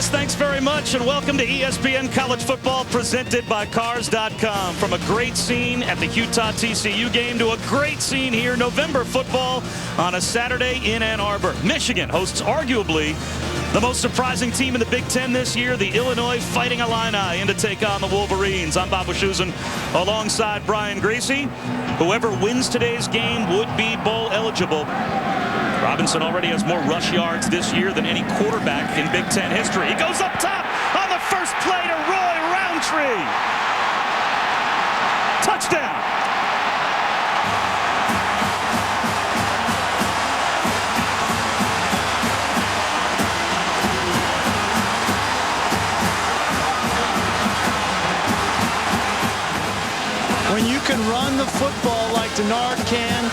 Chris, thanks very much, and welcome to ESPN College Football presented by Cars.com. From a great scene at the Utah-TCU game to a great scene here, November football on a Saturday in Ann Arbor. Michigan hosts arguably the most surprising team in the Big Ten this year, the Illinois Fighting Illini, in to take on the Wolverines. I'm Bob Wischusen alongside Brian Greasy. Whoever wins today's game would be bowl eligible. Robinson already has more rush yards this year than any quarterback in Big Ten history. He goes up top on the first play to Roundtree. Touchdown. When you can run the football like Denard can,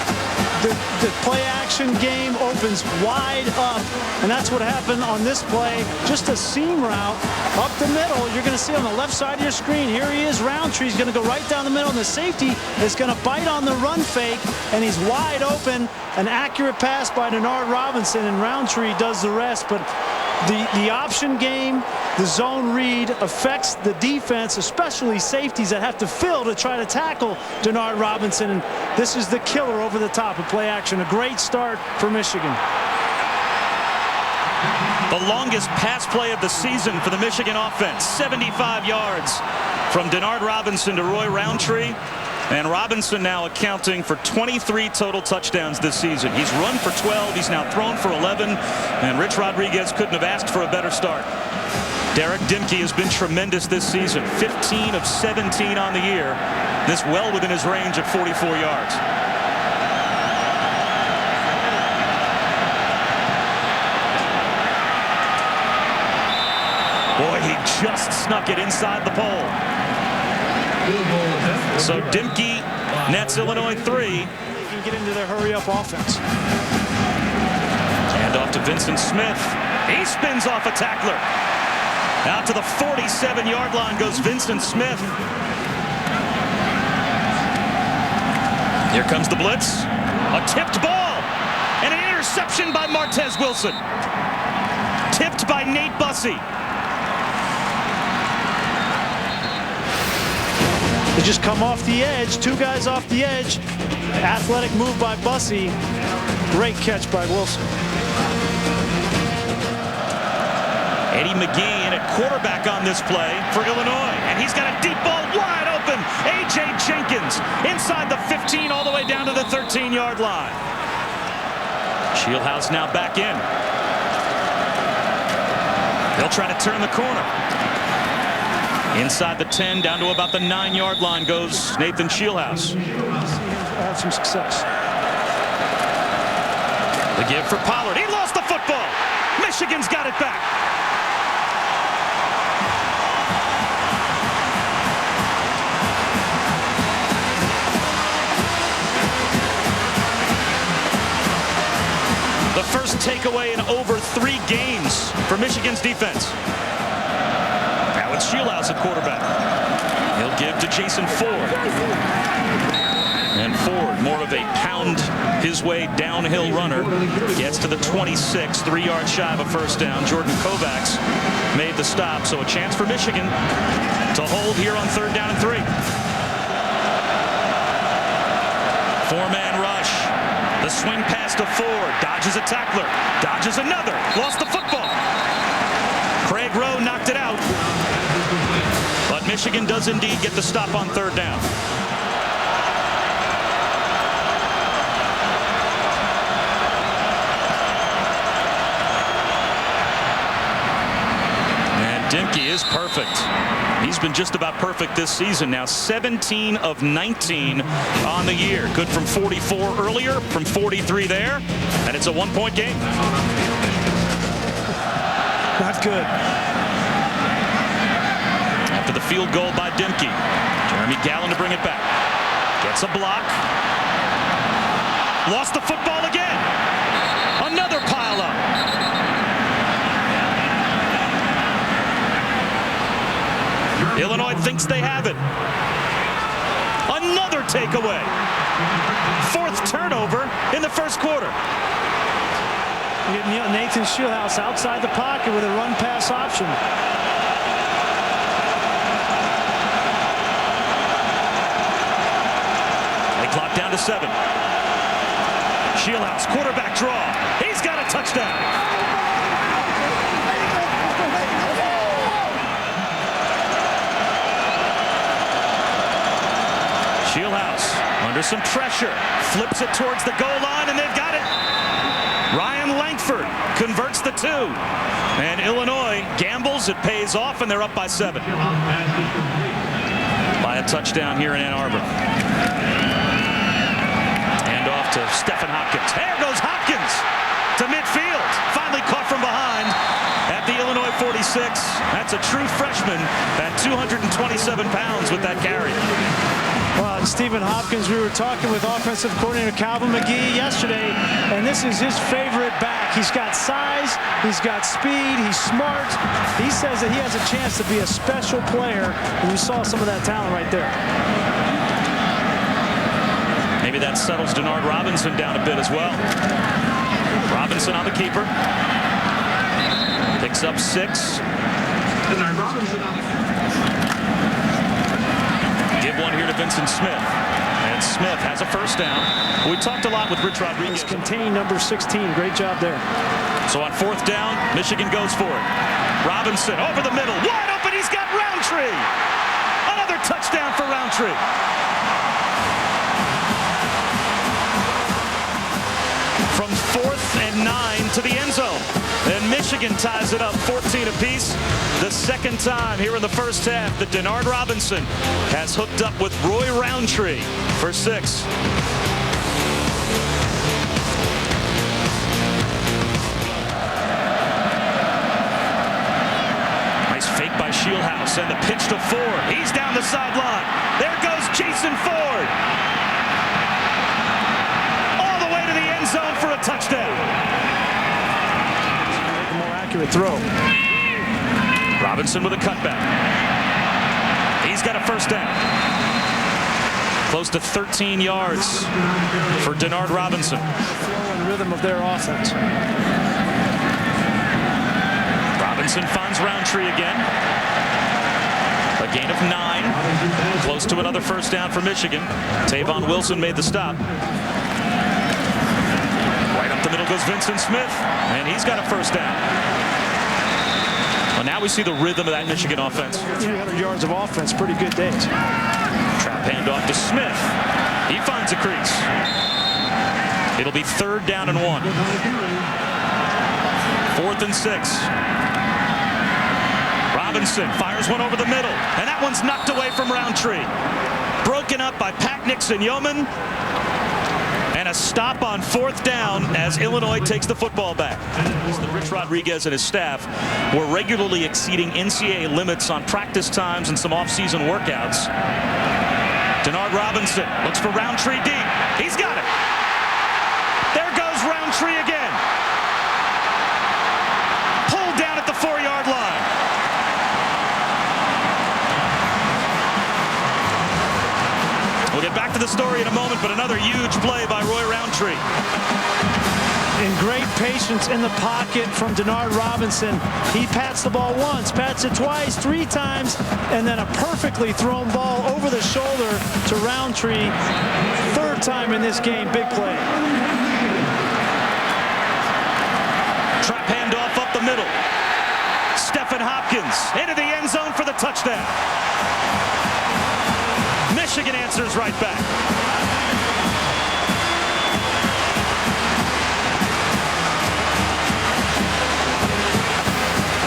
the play-action game opens wide up, and that's what happened on this play. Just a seam route up the middle. You're going to see on the left side of your screen, here he is, Roundtree. He's going to go right down the middle, and the safety is going to bite on the run fake, and he's wide open. An accurate pass by Denard Robinson, and Roundtree does the rest. But the option game, the zone read affects the defense, especially safeties that have to fill to try to tackle Denard Robinson. And this is the killer over the top of play action. A great start for Michigan. The longest pass play of the season for the Michigan offense, 75 yards from Denard Robinson to Roundtree. And Robinson now accounting for 23 total touchdowns this season. He's run for 12. He's now thrown for 11. And Rich Rodriguez couldn't have asked for a better start. Derek Dimke has been tremendous this season. 15 of 17 on the year. This well within his range at 44 yards. Boy, he just snuck it inside the pole. So Dimke nets Illinois 3. They can get into their hurry-up offense. And off to Vincent Smith. He spins off a tackler. Out to the 47-yard line goes Vincent Smith. Here comes the blitz. A tipped ball. And an interception by Martez Wilson. Tipped by Nate Bussey. They just come off the edge. Two guys off the edge. Athletic move by Bussey. Great catch by Wilson. Eddie McGee in at quarterback on this play for Illinois. And he's got a deep ball wide open. A.J. Jenkins inside the 15 all the way down to the 13-yard line. Shieldhouse now back in. They'll try to turn the corner. Inside the 10, down to about the 9-yard line goes Nathan Shieldhouse. Have some success. The give for Pollard. He lost the football. Michigan's got it back. The first takeaway in over 3 games for Michigan's defense. Now it's Shieldhouse at quarterback. He'll give to Jason Ford. And Ford, more of a pound his way downhill runner, gets to the 26, 3 yards shy of a first down. Jordan Kovacs made the stop, so a chance for Michigan to hold here on 3rd down and 3. 4-man rush. The swing pass to Ford. Dodges a tackler. Dodges another. Lost the football. Craig Rowe knocked it out. But Michigan does indeed get the stop on 3rd down. And Dimke is perfect. He's been just about perfect this season now. 17 of 19 on the year. Good from 44 earlier, from 43 there, and it's a 1-point game. Not good. After the field goal by Dimke, Jeremy Gallen to bring it back. Gets a block. Lost the football again. Another pile up. Illinois thinks they have it. Another takeaway. 4th turnover in the first quarter. Nathan Schilling outside the pocket with a run-pass option. They clock down to 7. Schilling, quarterback draw. He's got a touchdown. Schilling under some pressure, flips it towards the goal line, and they've got it. Ryan Langford converts the 2. And Illinois gambles, it pays off, and they're up by 7. By a touchdown here in Ann Arbor. Hand off to Stephen Hopkins. There goes Hopkins to midfield. Finally caught from behind at the Illinois 46. That's a true freshman at 227 pounds with that carry. Well, Stephen Hopkins, we were talking with offensive coordinator Calvin McGee yesterday, and this is his favorite back. He's got size, he's got speed, he's smart. He says that he has a chance to be a special player, and you saw some of that talent right there. Maybe that settles Denard Robinson down a bit as well. Robinson on the keeper. Picks up 6. Denard Robinson on the keeper. Give one here to Vincent Smith. And Smith has a first down. We talked a lot with Rich Rodriguez. Contain number 16. Great job there. So on 4th down, Michigan goes for it. Robinson over the middle. Wide open. He's got Roundtree. Another touchdown for Roundtree. From 4th and 9 to the end zone. And Michigan ties it up 14 apiece. The second time here in the first half that Denard Robinson has hooked up with Roy Roundtree for 6. Nice fake by Schilling and the pitch to Ford. He's down the sideline. There goes Jason Ford. All the way to the end zone for a touchdown. More accurate throw. Robinson with a cutback. He's got a first down. Close to 13 yards for Denard Robinson. Flow and rhythm of their offense. Robinson finds Roundtree again. A gain of 9. Close to another first down for Michigan. Tavon Wilson made the stop. Right up the middle goes Vincent Smith, and he's got a first down. Well, now we see the rhythm of that Michigan offense. 300 yards of offense, pretty good days. Trap handoff to Smith. He finds a crease. It'll be 3rd down and 1. 4th and 6. Robinson fires one over the middle, and that one's knocked away from Roundtree. Broken up by Pat Nixon-Yeoman. And a stop on 4th down as Illinois takes the football back. Rich Rodriguez and his staff were regularly exceeding NCAA limits on practice times and some off-season workouts. Denard Robinson looks for Roundtree deep. He's got it. There goes Roundtree again. Pulled down at the 4-yard line. We'll get back to the story in a moment, but another huge play by Roy Roundtree. In great patience in the pocket from Denard Robinson. He pats the ball once, pats it twice, 3 times, and then a perfectly thrown ball over the shoulder to Roundtree. 3rd time in this game, big play. Trap handoff up the middle. Stephen Hopkins into the end zone for the touchdown. Michigan answers right back.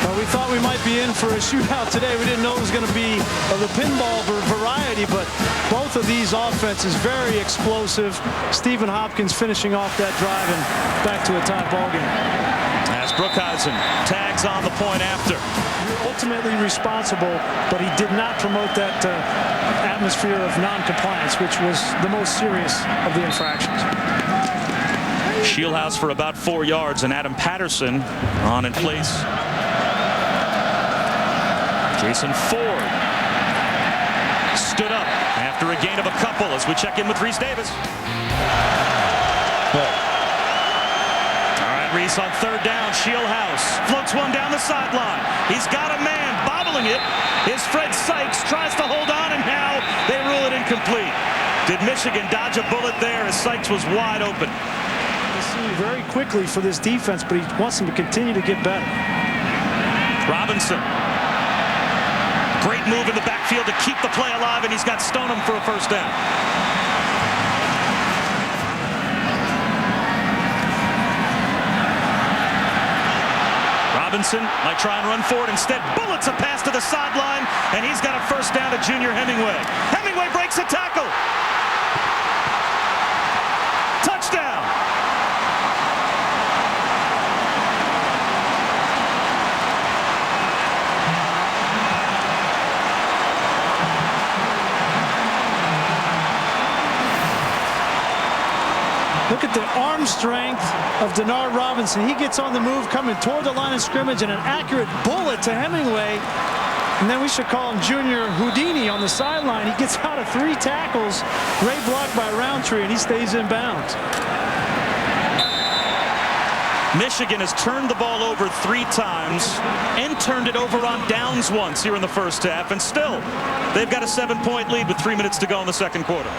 Well, we thought we might be in for a shootout today. We didn't know it was going to be of the pinball variety, but both of these offenses very explosive. Stephen Hopkins finishing off that drive and back to a tie ball game. As Brookhuizen tags on the point after. Ultimately responsible, but he did not promote that atmosphere of non-compliance, which was the most serious of the infractions. Schilling for about 4 yards, and Adam Patterson on in place. Jason Ford stood up after a gain of a couple as we check in with Reese Davis. All right, right, Reese, on third down. Shieldhouse floats one down the sideline. He's got a man bobbling it. Is Fred Sykes, tries to hold on, and now they rule it incomplete. Did Michigan dodge a bullet there as Sykes was wide open? Very quickly for this defense, but he wants them to continue to get better. Robinson. Great move in the backfield to keep the play alive, and he's got Stonum for a first down. Robinson might try and run forward. Instead, bullets a pass to the sideline, and he's got a first down to junior Hemingway. Hemingway breaks a tackle. Touchdown. Look at the arm strength of Denard Robinson. He gets on the move coming toward the line of scrimmage, and an accurate bullet to Hemingway. And then we should call him Junior Houdini on the sideline. He gets out of 3 tackles. Great block by Roundtree, and he stays in bounds. Michigan has turned the ball over 3 times and turned it over on downs once here in the first half, and still they've got a 7-point lead with 3 minutes to go in the second quarter.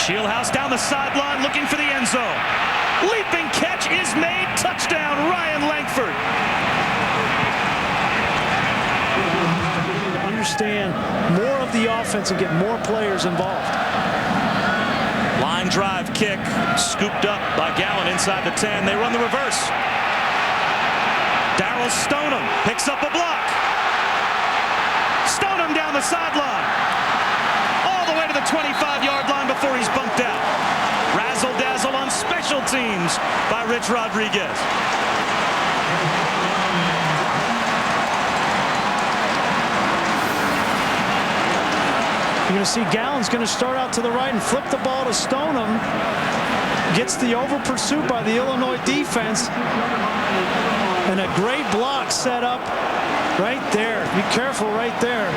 Shieldhouse down the sideline looking for the end zone. Leaping catch is made. Touchdown, Ryan Langford. Understand more of the offense and get more players involved. Line drive kick scooped up by Gallen inside the 10. They run the reverse. Darryl Stonum picks up a block. Stonum down the sideline. All the way to the 25-yard line before he's bumped out. Razzle-dazzle on special teams by Rich Rodriguez. You're going to see Gallen's going to start out to the right and flip the ball to Stonum. Gets the over pursuit by the Illinois defense. And a great block set up right there. Be careful right there.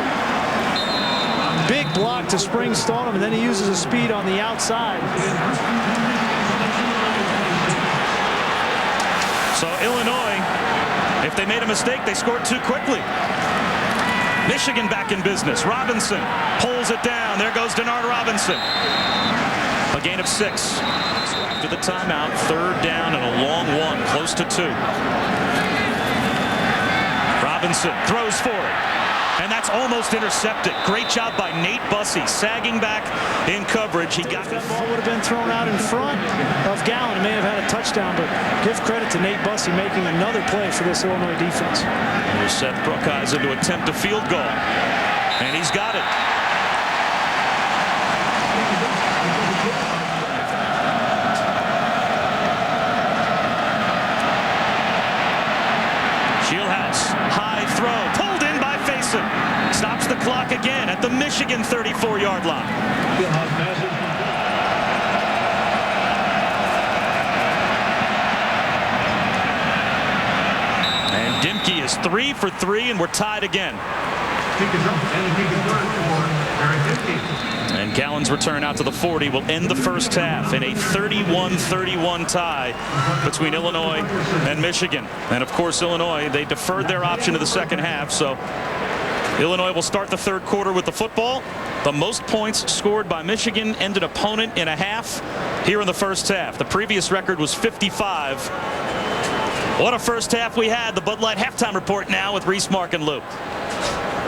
Big block to spring Stonum, and then he uses his speed on the outside. So Illinois, if they made a mistake, they scored too quickly. Michigan back in business. Robinson pulls it down. There goes Denard Robinson. A gain of 6. So after the timeout, third down and a long one, close to 2. Robinson throws for it. And that's almost intercepted. Great job by Nate Bussey, sagging back in coverage. He got that ball would have been thrown out in front of Gallen. It may have had a touchdown, but give credit to Nate Bussey making another play for this Illinois defense. Here's Seth Brookhuizen to attempt a field goal, and he's got it. Shieldhouse, high throw, pulled in by Faison. Stops the clock again at the Michigan 34-yard line. And Dimke is 3 for 3, and we're tied again. And Gallen's return out to the 40 will end the first half in a 31-31 tie between Illinois and Michigan. And of course, Illinois, they deferred their option to the second half, so Illinois will start the third quarter with the football. The most points scored by Michigan and an opponent in a half here in the first half. The previous record was 55. What a first half we had. The Bud Light halftime report now with Reese, Mark, and Lou.